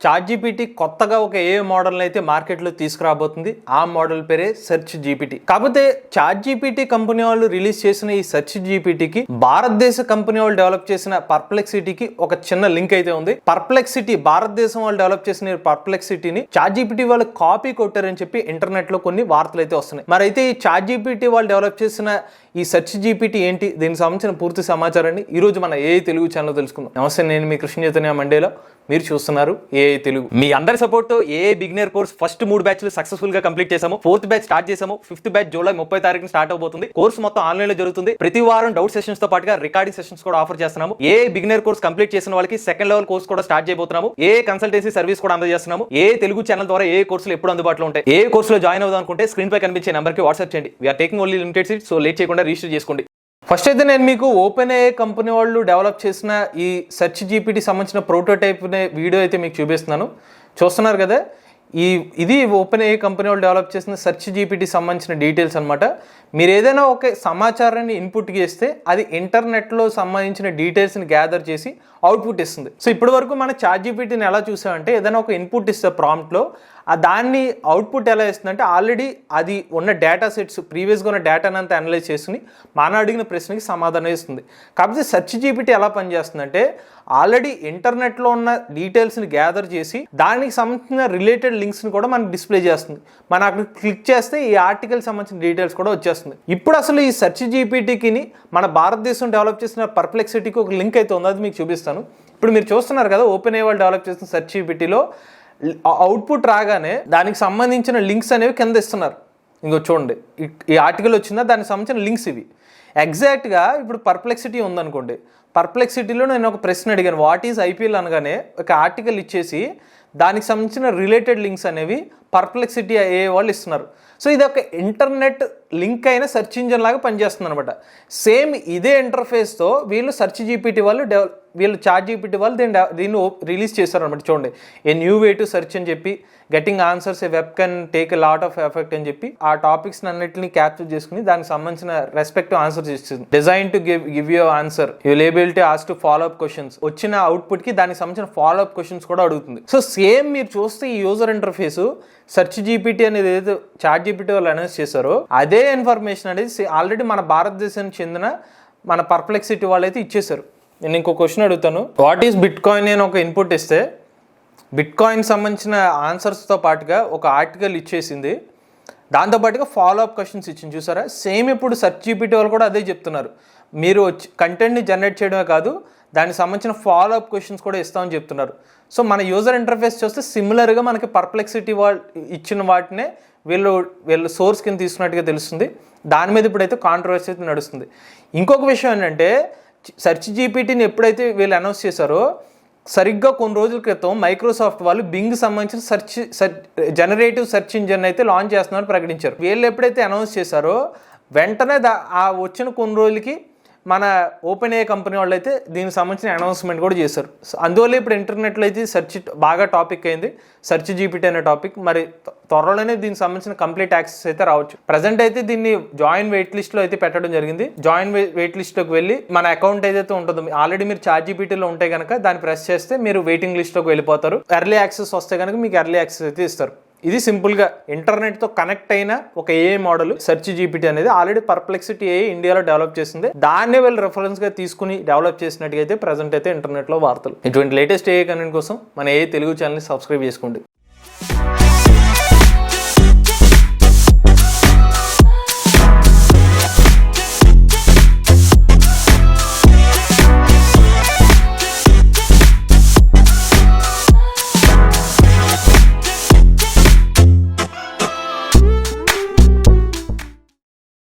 ChatGPT కొత్తగా ఒక AI మోడల్ని అయితే మార్కెట్లో తీసుకురాబోతుంది. ఆ మోడల్ పేరే సెర్చ్ జీపీటీ. కాకపోతే ChatGPT కంపెనీ వాళ్ళు రిలీజ్ చేసిన ఈ సెర్చ్ జీపీటీకి భారతదేశ కంపెనీ వాళ్ళు డెవలప్ చేసిన పర్ప్లెక్సిటీకి ఒక చిన్న లింక్ అయితే ఉంది. పర్ప్లెక్సిటీ భారతదేశం వాళ్ళు డెవలప్ చేసిన పర్ప్లెక్సిటీని ChatGPT వాళ్ళు కాపీ కొట్టారని చెప్పి ఇంటర్నెట్ లో కొన్ని వార్తలు అయితే వస్తున్నాయి. మరి అయితే ఈ ChatGPT వాళ్ళు డెవలప్ చేసిన ఈ సెర్చ్ జీపీటీ ఏంటి, దీనికి సంబంధించిన పూర్తి సమాచారాన్ని ఈ రోజు మన ఏఐ తెలుగు ఛానల్ తెలుసుకుందాం. నమస్తే, నేను మీ కృష్ణ చైతన్య మండేలో, మీరు చూస్తున్నారు ఏఐ తెలుగు. మీ అందరి సపోర్ట్ తో ఏఐ బిగినర్ కోర్స్ ఫస్ట్ 3 బ్యాచ్లు సక్సెస్ఫుల్ గా కంప్లీట్ చేసాము. 4th బ్యాచ్ స్టార్ట్ చేసాము. 5th బ్యాచ్ జూలై 30 తారీఖున స్టార్ట్ అవబోతుంది. కోర్స్ మొత్తం ఆన్లైన్ లో జరుగుతుంది. ప్రతి వారం డౌట్ సెషన్స్ తో పాటుగా రికార్డింగ్ సెషన్స్ కూడా ఆఫర్ చేస్తున్నాము. ఏఐ బిగినర్ కోర్స్ కంప్లీట్ చేసిన వాళ్ళకి సెకండ్ లెవెల్ కోర్స్ కూడా స్టార్ట్ చేయబోతున్నాము. ఏఐ కన్సల్టెన్సీ సర్వీస్ కూడా అందజేస్తున్నాము. ఏఐ తెలుగు ఛానల్ ద్వారా ఏ కోర్సులు ఎప్పుడు అందుబాటులో ఉంటాయి. ఏ కోర్సులో జాయిన్ అవుదాం అనుకుంటే స్క్రీన్ పై కనిపించే నెంబర్ కి వాట్సాప్ చేయండి. We are taking only limited seats, so late చేయకుండా రిజిస్టర్ చేసుకోండి. ఫస్ట్ అయితే నేను మీకు ఓపెన్ ఏఐ కంపెనీ వాళ్ళు డెవలప్ చేసిన ఈ సెర్చ్ జీపీటీ సంబంధించిన ప్రోటోటైప్ వీడియో అయితే మీకు చూపిస్తున్నాను. చూస్తున్నారు కదా, ఇది ఓపెన్ ఏఐ కంపెనీ వాళ్ళు డెవలప్ చేసిన సెర్చ్ జీపీటీ సంబంధించిన డీటెయిల్స్ అనమాట. మీరు ఏదైనా ఒక సమాచారాన్ని ఇన్పుట్ చేస్తే అది ఇంటర్నెట్లో సంబంధించిన డీటెయిల్స్ని గ్యాదర్ చేసి అవుట్పుట్ ఇస్తుంది. సో ఇప్పటి వరకు మన ChatGPTని ఎలా చూసామంటే, ఏదైనా ఒక ఇన్పుట్ ఇస్తే ప్రాంప్ట్లో దాన్ని అవుట్పుట్ ఎలా ఇస్తుందంటే ఆల్రెడీ అది ఉన్న డేటా సెట్స్, ప్రీవియస్గా ఉన్న డేటాని అంతా అనలైజ్ చేసుకుని మనం అడిగిన ప్రశ్నకి సమాధానం ఇస్తుంది. కాకపోతే సెర్చ్ జీపీటీ ఎలా పనిచేస్తుందంటే ఆల్రెడీ ఇంటర్నెట్లో ఉన్న డీటెయిల్స్ని గ్యాదర్ చేసి దానికి సంబంధించిన రిలేటెడ్ లింక్స్ని కూడా మనకు డిస్ప్లే చేస్తుంది. మనం అక్కడ క్లిక్ చేస్తే ఈ ఆర్టికల్ సంబంధించిన డీటెయిల్స్ కూడా వచ్చేస్తుంది. ఇప్పుడు అసలు ఈ సెర్చ్ జీపీటీకి మన భారతదేశం డెవలప్ చేసిన పర్ప్లెక్సిటీకి ఒక లింక్ అయితే ఉంది, అది మీకు చూపిస్తాను. ఇప్పుడు మీరు చూస్తున్నారు కదా, ఓపెన్ ఏఐ వాళ్ళు డెవలప్ చేసిన సెర్చ్ జీపీటీలో అవుట్పుట్ రాగానే దానికి సంబంధించిన లింక్స్ అనేవి కింద ఇస్తున్నారు. ఇంకో చూడండి, ఈ ఆర్టికల్ వచ్చిందా, దానికి సంబంధించిన లింక్స్ ఇవి. ఎగ్జాక్ట్గా ఇప్పుడు పర్ప్లెక్సిటీ ఉందనుకోండి, పర్ప్లెక్సిటీలో నేను ఒక ప్రశ్న అడిగాను, వాట్ ఈజ్ ఐపీఎల్ అనగానే ఒక ఆర్టికల్ ఇచ్చేసి దానికి సంబంధించిన రిలేటెడ్ లింక్స్ అనేవి పర్ప్లెక్సిటీ ఏ వాళ్ళు ఇస్తున్నారు. సో ఇది ఒక ఇంటర్నెట్ లింక్ అయిన సెర్చ్ ఇంజిన్ లాగా పనిచేస్తుంది అనమాట. సేమ్ ఇదే ఇంటర్ఫేస్తో వీళ్ళు సెర్చ్ జీపీటీ వాళ్ళు ChatGPT వాళ్ళు దీన్ని రిలీజ్ చేస్తారు అనమాట. చూడండి, a new way to search అని చెప్పి, getting answers A web can take a lot of effect అని చెప్పి ఆ టాపిక్స్ అన్నింటినీ క్యాప్చర్ చేసుకుని దానికి సంబంధించిన రెస్పెక్టివ్ ఆన్సర్స్ ఇస్తుంది. Design to give you answer, you liability ask to follow up questions. వచ్చిన అవుట్పుట్ కి దానికి సంబంధించిన ఫాలో అప్ క్వశ్చన్స్ కూడా అడుగుతుంది. సో సేమ్ మీరు చూస్తే ఈ యూజర్ ఇంటర్ఫేస్ సెర్చ్ జీపీటీ అనేది ఏదైతే ChatGPT వాళ్ళు అనౌన్స్ చేశారో అదే ఇన్ఫర్మేషన్ అనేది ఆల్రెడీ మన భారతదేశానికి చెందిన మన పర్ప్లెక్సిటీ వాళ్ళు అయితే ఇచ్చేసారు. నేను ఇంకో క్వశ్చన్ అడుగుతాను, వాట్ ఈస్ బిట్ కాయిన్ అని ఒక ఇన్పుట్ ఇస్తే బిట్ కాయిన్ సంబంధించిన ఆన్సర్స్తో పాటుగా ఒక ఆర్టికల్ ఇచ్చేసింది, దాంతోపాటుగా ఫాలో అప్ క్వశ్చన్స్ ఇచ్చింది. చూసారా, సేమ్ ఇప్పుడు సెర్చ్ జీపీటీ వాళ్ళు కూడా అదే చెప్తున్నారు. మీరు కంటెంట్ని జనరేట్ చేయడమే కాదు, దానికి సంబంధించిన ఫాలో అప్ క్వశ్చన్స్ కూడా ఇస్తామని చెప్తున్నారు. సో మన యూజర్ ఇంటర్ఫేస్ చూస్తే సిమిలర్గా మనకి పర్ప్లెక్సిటీ వాళ్ళు ఇచ్చిన వాటినే వీళ్ళు సోర్స్ కింద తీసుకున్నట్టుగా తెలుస్తుంది. దాని మీద ఇప్పుడైతే కాంట్రవర్సీ అయితే నడుస్తుంది. ఇంకొక విషయం ఏంటంటే, సెర్చ్ జీపీటీని ఎప్పుడైతే వీళ్ళు అనౌన్స్ చేశారో సరిగ్గా కొన్ని రోజుల క్రితం మైక్రోసాఫ్ట్ వాళ్ళు బింగ్ సంబంధించిన జనరేటివ్ సెర్చ్ ఇంజిన్ అయితే లాంచ్ చేస్తున్నారని ప్రకటించారు. వీళ్ళు ఎప్పుడైతే అనౌన్స్ చేశారో వెంటనే ఆ వచ్చిన కొన్ని రోజులకి మన ఓపెన్ ఏఐ కంపెనీ వాళ్ళు అయితే దీనికి సంబంధించిన అనౌన్స్మెంట్ కూడా చేశారు. అందువల్ల ఇప్పుడు ఇంటర్నెట్లో అయితే సెర్చ్ బాగా టాపిక్ అయింది, సెర్చ్ జీపీటీ అనే టాపిక్. మరి త్వరలోనే దీనికి సంబంధించిన కంప్లీట్ యాక్సెస్ అయితే రావచ్చు. ప్రజెంట్ అయితే దీన్ని జాయిన్ వెయిట్ లిస్ట్లో అయితే పెట్టడం జరిగింది. జాయిన్ వెయిట్ లిస్ట్లోకి వెళ్ళి మన అకౌంట్ ఏదైతే ఉంటుందో, ఆల్రెడీ మీరు ChatGPTలో ఉంటే కనుక దాన్ని ప్రెస్ చేస్తే మీరు వెయిటింగ్ లిస్ట్లోకి వెళ్ళిపోతారు. ఎర్లీ యాక్సెస్ వస్తే కనుక మీకు ఎర్లీ యాక్సెస్ అయితే ఇస్తారు. ఇది సింపుల్గా ఇంటర్నెట్తో కనెక్ట్ అయిన ఒక ఏఐ మోడల్ సెర్చ్ జీపీటీ అనేది ఆల్రెడీ పర్ప్లెక్సిటీ ఏఐ ఇండియాలో డెవలప్ చేసింది. దాన్నే వీళ్ళు రెఫరెన్స్గా తీసుకుని డెవలప్ చేసినట్టుగా అయితే ప్రజెంట్ అయితే ఇంటర్నెట్లో వార్తలు. ఇటువంటి లేటెస్ట్ ఏఐ కంటెంట్ కోసం మన ఏఐ తెలుగు ఛానల్ని సబ్స్క్రైబ్ చేసుకోండి.